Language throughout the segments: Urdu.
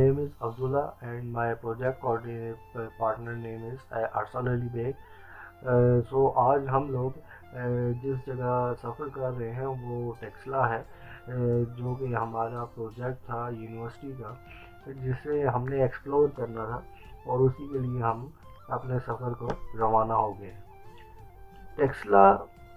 name is Abdullah and my project coordinator partner name is Arsal Ali Beg. سو آج ہم لوگ جس جگہ سفر کر رہے ہیں وہ ٹیکسلا ہے، جو کہ ہمارا پروجیکٹ تھا یونیورسٹی کا، جسے ہم نے ایکسپلور کرنا تھا اور اسی کے لیے ہم اپنے سفر کو روانہ ہو گئے۔ ٹیکسلا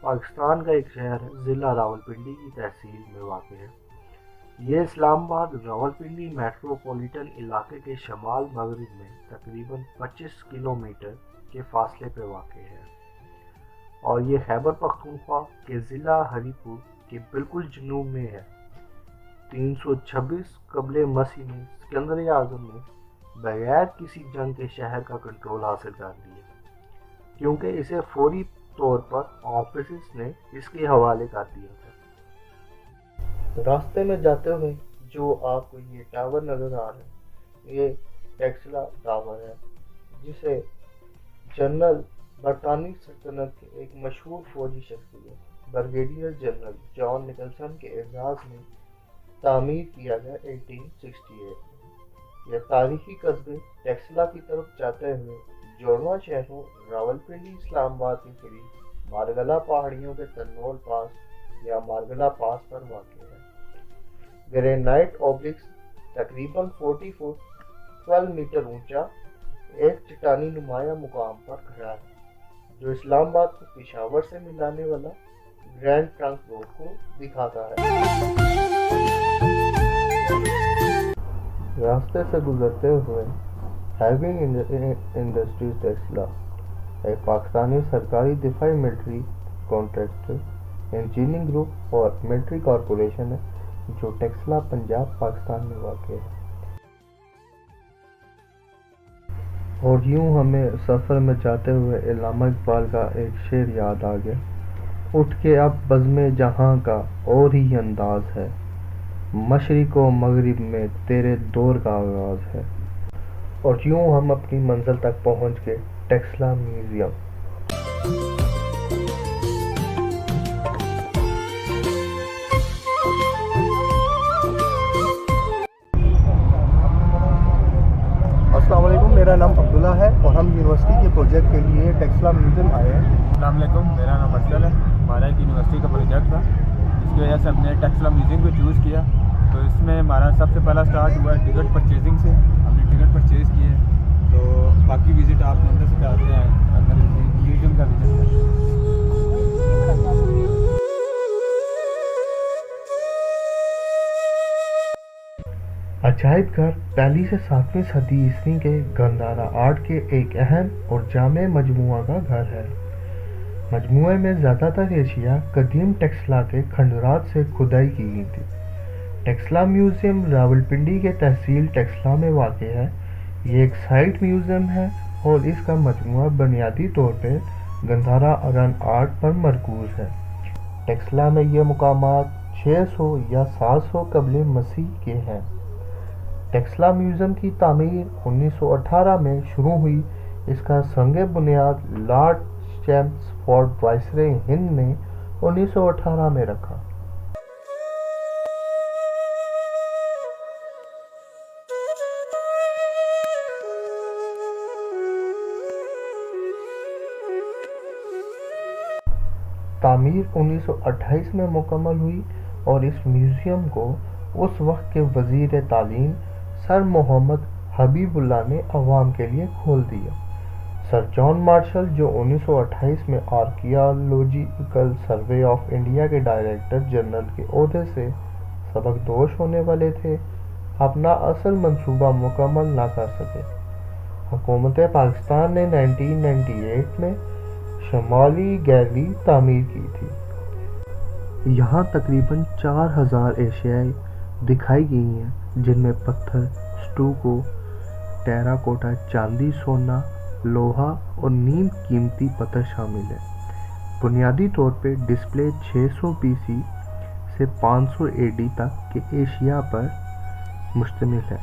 پاکستان کا ایک شہر ہے، ضلع راولپنڈی کی تحصیل میں واقع ہے۔ یہ اسلام آباد راولپنڈی میٹروپولیٹن علاقے کے شمال مغرب میں تقریباً 25 کلومیٹر کے فاصلے پہ واقع ہے، اور یہ خیبر پختونخوا کے ضلع ہری پور کے بالکل جنوب میں ہے۔ 326 قبل مسیح میں سکندر اعظم نے بغیر کسی جنگ کے شہر کا کنٹرول حاصل کر لیا، کیونکہ اسے فوری طور پر آفیسرز نے اس کے حوالے کر دیا تھا۔ راستے میں جاتے ہوئے جو آپ کو یہ ٹاور نظر آ رہا ہے، یہ ٹیکسلا ٹاور ہے، جسے جنرل برطانوی سلطنت کے ایک مشہور فوجی شخصیت بریگیڈیئر جنرل جان نکلسن کے اعزاز میں تعمیر کیا گیا 1868 میں۔ یہ تاریخی قصبے ٹیکسلا کی طرف جاتے ہوئے جوڑواں شہروں راولپنڈی اسلام آباد کے قریب مارگلا پہاڑیوں کے ترنول پاس یا مارگلا پاس پر واقع ہے۔ گرینائٹ اوبلکس تقریباً 40 فٹ 12 میٹر اونچا ایک چٹانی نمایاں مقام پر کھڑا ہے، جو اسلام آباد کو پشاور سے ملانے والا گرینڈ ٹرنک روڈ کو دکھاتا ہے۔ راستے سے گزرتے ہوئے ہیوی انڈسٹریز ٹیکسلا ایک پاکستانی سرکاری دفاعی ملٹری کانٹریکٹر انجینئرنگ گروپ اور ملٹری کارپوریشن ہے، جو ٹیکسلا پنجاب پاکستان میں واقع ہے۔ اور یوں ہمیں سفر میں جاتے ہوئے علامہ اقبال کا ایک شعر یاد آ گیا: اٹھ کے اب بزم جہاں کا اور ہی انداز ہے، مشرق و مغرب میں تیرے دور کا آغاز ہے۔ اور یوں ہم اپنی منزل تک پہنچ گئے، ٹیکسلا میوزیم۔ السلام علیکم، میرا نام عبداللہ ہے اور ہم یونیورسٹی کے پروجیکٹ کے لیے ٹیکسلا میوزیم آئے ہیں۔ السلام علیکم، میرا نام ارسل ہے۔ ہمارا ایک یونیورسٹی کا پروجیکٹ تھا، جس کی وجہ سے ہم نے ٹیکسلا میوزیم کو چوز کیا۔ تو اس میں ہمارا سب سے پہلا سٹارٹ ہوا ہے ٹکٹ پرچیزنگ سے۔ ہم نے ٹکٹ پرچیز کیے، تو باقی وزٹ آپ کو اندر سے کراتے ہیں، اندر میوزیم کا وزٹ ہے۔ عجائب گھر پہلی سے 7ویں صدی عیسوی کے گندھارا آرٹ کے ایک اہم اور جامع مجموعہ کا گھر ہے۔ مجموعے میں زیادہ تر اشیاء قدیم ٹیکسلا کے کھنڈرات سے کھدائی کی گئی تھی۔ ٹیکسلا میوزیم راولپنڈی کے تحصیل ٹیکسلا میں واقع ہے۔ یہ ایک سائٹ میوزیم ہے اور اس کا مجموعہ بنیادی طور پہ گندھارا ارن آرٹ پر مرکوز ہے۔ ٹیکسلا میں یہ مقامات 600 یا 700 قبل مسیح کے ہیں۔ ٹیکسلا میوزیم کی تعمیر 1918 میں شروع ہوئی۔ اس کا سنگ بنیاد لارڈ چیمسفورڈ وائسرائے ہند نے 1918 میں رکھا۔ تعمیر 1928 میں مکمل ہوئی اور اس میوزیم کو اس وقت کے وزیر تعلیم سر محمد حبیب اللہ نے عوام کے لیے کھول دیا۔ سر جان مارشل، جو 1928 میں آرکیالوجیکل سروے آف انڈیا کے ڈائریکٹر جنرل کے عہدے سے سبکدوش ہونے والے تھے، اپنا اصل منصوبہ مکمل نہ کر سکے۔ حکومت پاکستان نے 1998 میں شمالی گیلری تعمیر کی تھی۔ یہاں تقریباً 4000 اشیاء دکھائی گئی ہیں، جن میں پتھر، اسٹوکو، ٹیرا کوٹا، چاندی، سونا، لوہا اور نیم قیمتی پتھر شامل ہیں۔ بنیادی طور پہ ڈسپلے 600 BC سے 500 AD تک کے اشیاء پر مشتمل ہے۔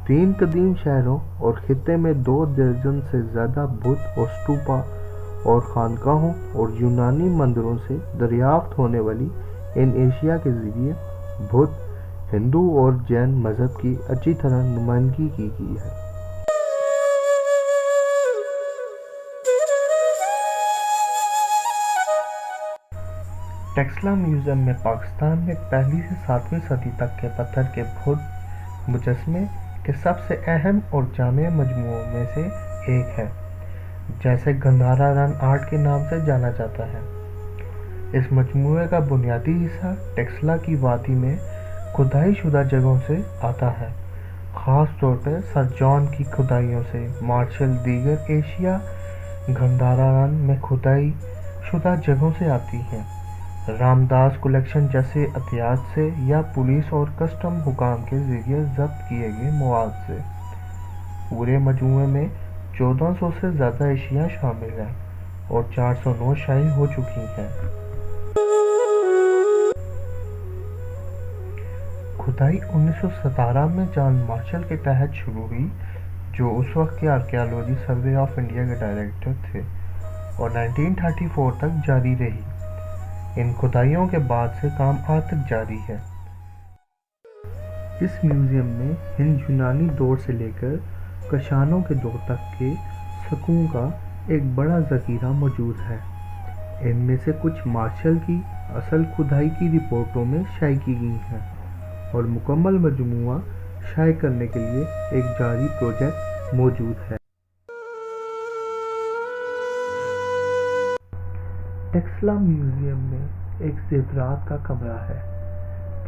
3 قدیم شہروں اور خطے میں 2 درجن سے زیادہ بت اور اسٹوپا اور خانقاہوں اور یونانی مندروں سے دریافت ہونے والی ان اشیاء کے ذریعے بت ہندو اور جین مذہب کی اچھی طرح نمائندگی کی گئی ہے۔ ٹیکسلا میوزیم میں پاکستان میں پہلی سے 7ویں صدی تک کے پتھر کے بدھ مجسمے کے سب سے اہم اور جامع مجموعوں میں سے ایک ہے، جسے گندھارا رن آرٹ کے نام سے جانا جاتا ہے۔ اس مجموعے کا بنیادی حصہ ٹیکسلا کی وادی میں کھدائی شدہ جگہوں سے آتا ہے، خاص طور پر سر جان کی کھدائیوں سے۔ مارشل دیگر ایشیا گندھارا رن میں کھدائی شدہ جگہوں سے آتی ہیں، رامداس کلیکشن جیسے عطیات سے یا پولیس اور کسٹم حکام کے ذریعے ضبط کیے گئے مواد سے۔ پورے مجموعے میں 1400 سے زیادہ اشیاء شامل ہیں اور 409 شائع ہو چکی ہیں۔ کھدائی 1917 میں جان مارشل کے تحت شروع ہوئی، جو اس وقت کے آرکیالوجی سروے آف انڈیا کے ڈائریکٹر تھے، اور 1934 تک جاری رہی۔ ان کھدائیوں کے بعد سے کام آج تک جاری ہے۔ اس میوزیم میں ہند یونانی دور سے لے کر کشانوں کے دور تک کے سکوں کا ایک بڑا ذخیرہ موجود ہے۔ ان میں سے کچھ مارشل کی اصل کھدائی کی رپورٹوں میں شائع کی گئی ہیں، اور مکمل مجموعہ شائع کرنے کے لیے ایک جاری پروجیکٹ موجود ہے۔ ٹیکسلا میوزیم میں ایک زیورات کا کمرہ ہے،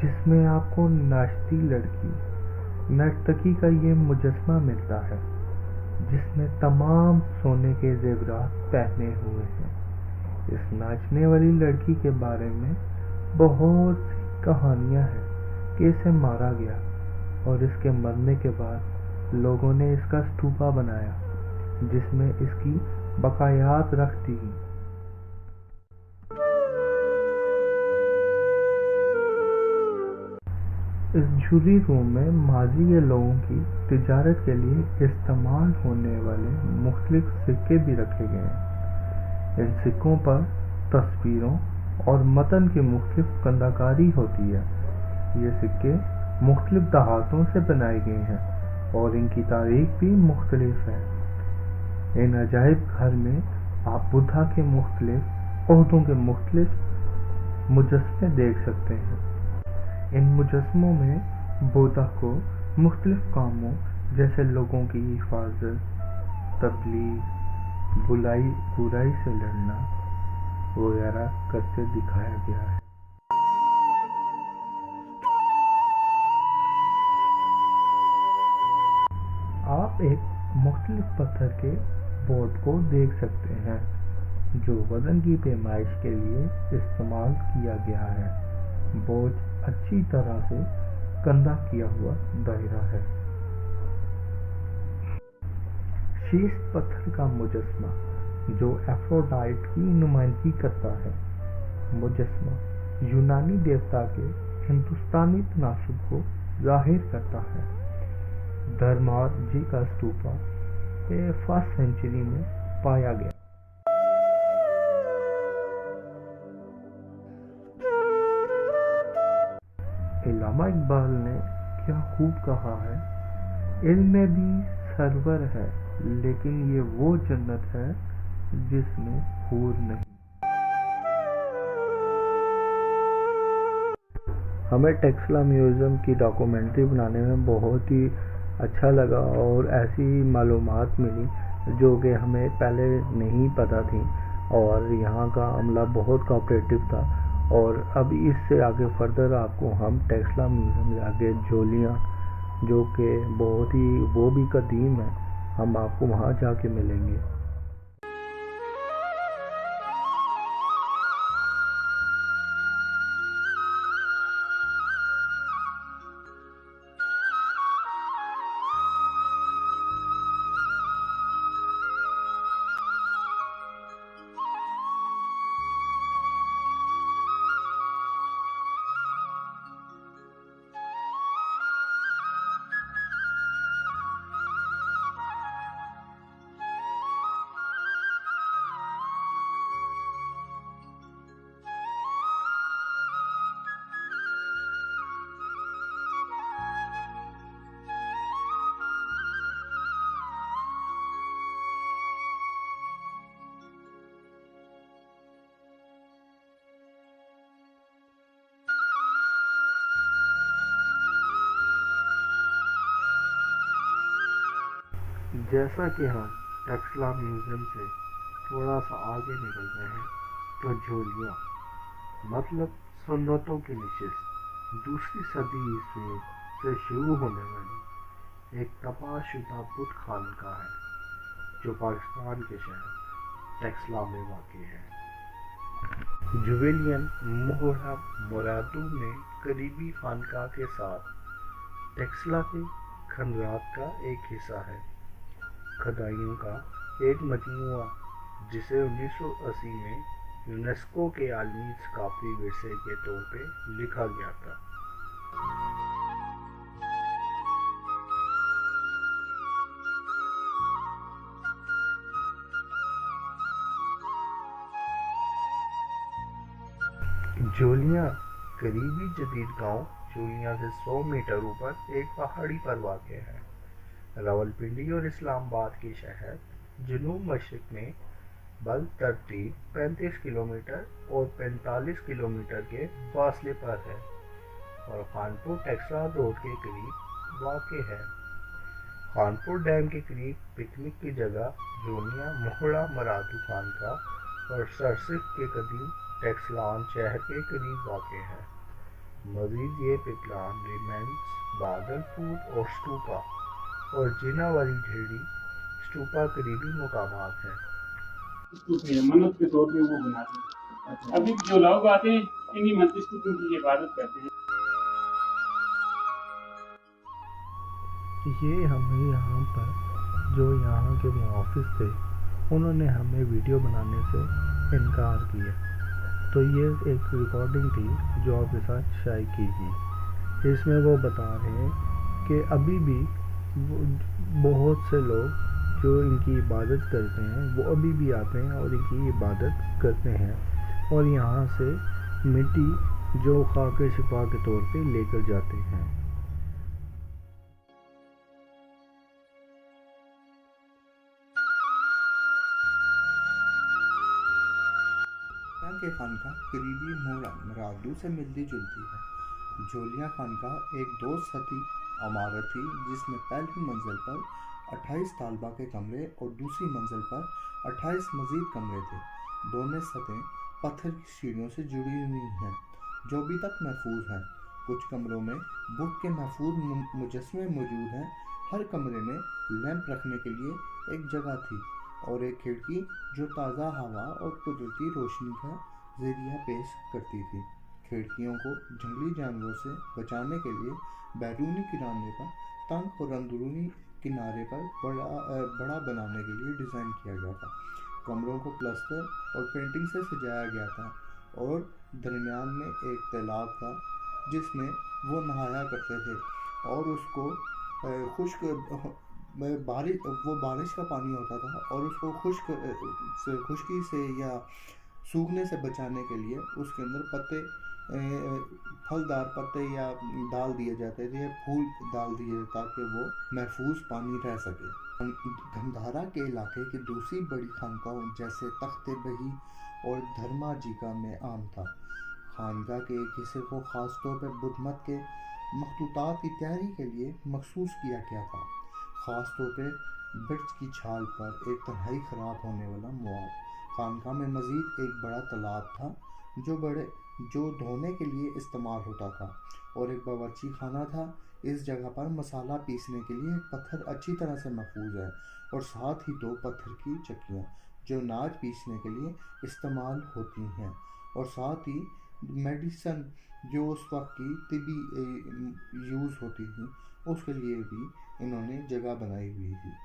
جس میں آپ کو ناشتی لڑکی نرتکی کا یہ مجسمہ ملتا ہے، جس نے تمام سونے کے زیورات پہنے ہوئے ہیں۔ اس ناچنے والی لڑکی کے بارے میں بہت سی کہانیاں ہیں کہ اسے مارا گیا اور اس کے مرنے کے بعد لوگوں نے اس کا اسٹوپا بنایا، جس میں اس کی بقایات رکھ دی گئی۔ اس جویلری روم میں ماضی کے لوگوں کی تجارت کے لیے استعمال ہونے والے مختلف سکے بھی رکھے گئے ہیں۔ ان سکوں پر تصویروں اور متن کی مختلف کنداکاری ہوتی ہے۔ یہ سکے مختلف دھاتوں سے بنائے گئے ہیں اور ان کی تاریخ بھی مختلف ہے۔ ان عجائب گھر میں آپ بدھا کے مختلف عہدوں کے مختلف مجسمے دیکھ سکتے ہیں۔ ان مجسموں میں بدھا کو مختلف کاموں جیسے لوگوں کی حفاظت، تبلیغ، برائی سے لڑنا وغیرہ کرتے دکھایا گیا ہے۔ آپ ایک مختلف پتھر کے بورڈ کو دیکھ سکتے ہیں، جو وزن کی پیمائش کے لیے استعمال کیا گیا ہے۔ بورڈ اچھی طرح سے کندہ کیا ہوا دائرہ ہے۔ شیشت پتھر کا مجسمہ جو ایفروڈائٹ کی نمائندگی کرتا ہے۔ مجسمہ یونانی دیوتا کے ہندوستانی تناسب کو ظاہر کرتا ہے۔ دھرمار جی کا اسٹوپا 1st سینچری میں پایا گیا۔ علامہ اقبال نے کیا خوب کہا ہے، علم میں بھی سرور ہے، لیکن یہ وہ جنت ہے جس میں حور نہیں۔ ہمیں ٹیکسلا میوزیم کی ڈاکومنٹری بنانے میں بہت ہی اچھا لگا، اور ایسی معلومات ملی جو کہ ہمیں پہلے نہیں پتہ تھیں، اور یہاں کا عملہ بہت کوآپریٹو تھا۔ اور اب اس سے آگے فردر آپ کو ہم ٹیکسلا میوزیم میں آگے جھولیاں جو کہ بہت ہی وہ بھی قدیم ہیں، ہم آپ کو وہاں جا کے ملیں گے۔ جیسا کہ ہم ٹیکسلا میوزیم سے تھوڑا سا آگے نکلتے ہیں تو جھولیاں مطلب سنتوں کی نشست دوسری صدی عیسوی سے شروع ہونے والی ایک تباہ شدہ بت خانقاہ ہے جو پاکستان کے شہر ٹیکسلا میں واقع ہے۔ جویلین موہرا مرادو میں قریبی خانقاہ کے ساتھ ٹیکسلا کے کھنڈرات کا ایک حصہ ہے۔ کھدائیوں کا ایک مجموعہ جسے 1980 میں یونیسکو کے عالمی ثقافتی ورثے کے طور پہ لکھا گیا تھا۔ جھولیاں قریبی جدید گاؤں جھولیاں سے 100 میٹر اوپر ایک پہاڑی پر واقع ہے۔ راولپنڈی اور اسلام آباد کے شہر جنوب مشرق میں بالترتیب 35 کلومیٹر اور 45 کلومیٹر کے فاصلے پر ہے اور خانپور ٹیکسلا روڈ کے قریب واقع ہے۔ خانپور ڈیم کے قریب پکنک کی جگہ جھولیاں موہرا مرادو خانقاہ اور سرسف کے قدیم ٹیکسلان شہر کے قریب واقع ہے۔ مزید یہ پکلان ریمنس بادل پور اور سٹوپا اور جینا والی ڈھیڑی سٹوپا قریبی مقامات ہیں۔ منت کے طور پہ وہ بناتے ہیں۔ ابھی جو لوگ آتے ہیں انہی منت سٹوپوں کی عبادت کرتے ہیں۔ یہ ہمیں یہاں پر جو یہاں کے محافظ تھے انہوں نے ہمیں ویڈیو بنانے سے انکار کیا، تو یہ ایک ریکارڈنگ تھی جو آپ کے ساتھ شائع کی گئی۔ اس میں وہ بتا رہے ہیں کہ ابھی بھی بہت سے لوگ جو ان کی عبادت کرتے ہیں وہ ابھی بھی آتے ہیں اور ان کی عبادت کرتے ہیں اور یہاں سے مٹی جو خاک شفا کے طور پہ لے کر جاتے ہیں۔ کے خانقاہ قریبی موہرا مرادو سے ملتی جلتی ہے۔ جھولیاں خانقاہ ایک 2 سطحی عمارت تھی جس میں پہلی منزل پر 28 طالبہ کے کمرے اور دوسری منزل پر 28 مزید کمرے تھے۔ دونوں سطحیں پتھر کی سیڑھیوں سے جڑی ہوئی ہیں جو ابھی تک محفوظ ہیں۔ کچھ کمروں میں بت کے محفوظ مجسمے موجود ہیں۔ ہر کمرے میں لیمپ رکھنے کے لیے ایک جگہ تھی اور ایک کھڑکی جو تازہ ہوا اور قدرتی روشنی کا ذریعہ پیش کرتی تھی۔ کھڑکیوں کو جنگلی جانوروں سے بچانے کے لیے بیرونی کنارے پر تنگ اور اندرونی کنارے پر بڑا بنانے کے لیے ڈیزائن کیا گیا تھا۔ کمروں کو پلستر اور پینٹنگ سے سجایا گیا تھا اور درمیان میں ایک تالاب تھا جس میں وہ نہایا کرتے تھے اور اس کو بارش کا پانی ہوتا تھا اور اس کو خشکی سے یا سوکھنے سے بچانے کے لیے اس کے اندر پتے پھلدار پتے یا ڈال دیے جاتے تھے، پھول ڈال دیے تاکہ وہ محفوظ پانی رہ سکے۔ گندھارا کے علاقے کی دوسری بڑی خانقاہوں جیسے تخت بہی اور دھرما جیکا میں عام تھا۔ خانقاہ کے ایک حصے کو خاص طور پر بدھ مت کے مخطوطات کی تیاری کے لیے مخصوص کیا گیا تھا، خاص طور پہ برچ کی چھال پر ایک تنہائی خراب ہونے والا مواد۔ خانقاہ میں مزید ایک بڑا تالاب تھا جو دھونے کے لیے استعمال ہوتا تھا اور ایک باورچی خانہ تھا۔ اس جگہ پر مسالہ پیسنے کے لیے ایک پتھر اچھی طرح سے محفوظ ہے اور ساتھ ہی 2 پتھر کی چکیاں جو اناج پیسنے کے لیے استعمال ہوتی ہیں اور ساتھ ہی میڈیسن جو اس وقت کی طبی یوز ہوتی تھی اس کے لیے بھی انہوں نے جگہ بنائی ہوئی تھی۔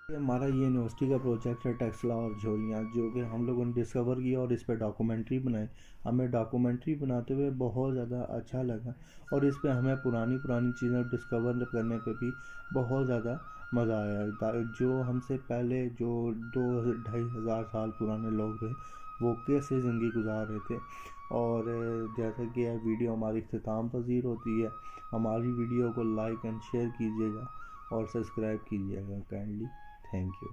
ہمارا یہ یونیورسٹی کا پروجیکٹ ہے ٹیکسلا اور جھولیاں، جو کہ ہم لوگوں نے ڈسکور کیا اور اس پہ ڈاکومنٹری بنائی۔ ہمیں ڈاکومنٹری بناتے ہوئے بہت زیادہ اچھا لگا اور اس پہ ہمیں پرانی چیزیں ڈسکور کرنے پہ بھی بہت زیادہ مزہ آیا۔ جو ہم سے پہلے جو 2-2.5 ہزار سال پرانے لوگ تھے وہ کیسے زندگی گزار رہے تھے۔ اور جیسا کہ یہ ویڈیو ہماری اختتام پذیر ہوتی ہے، ہماری ویڈیو کو لائک اینڈ شیئر کیجیے گا اور سبسکرائب کیجیے گا کائنڈلی۔ Thank you.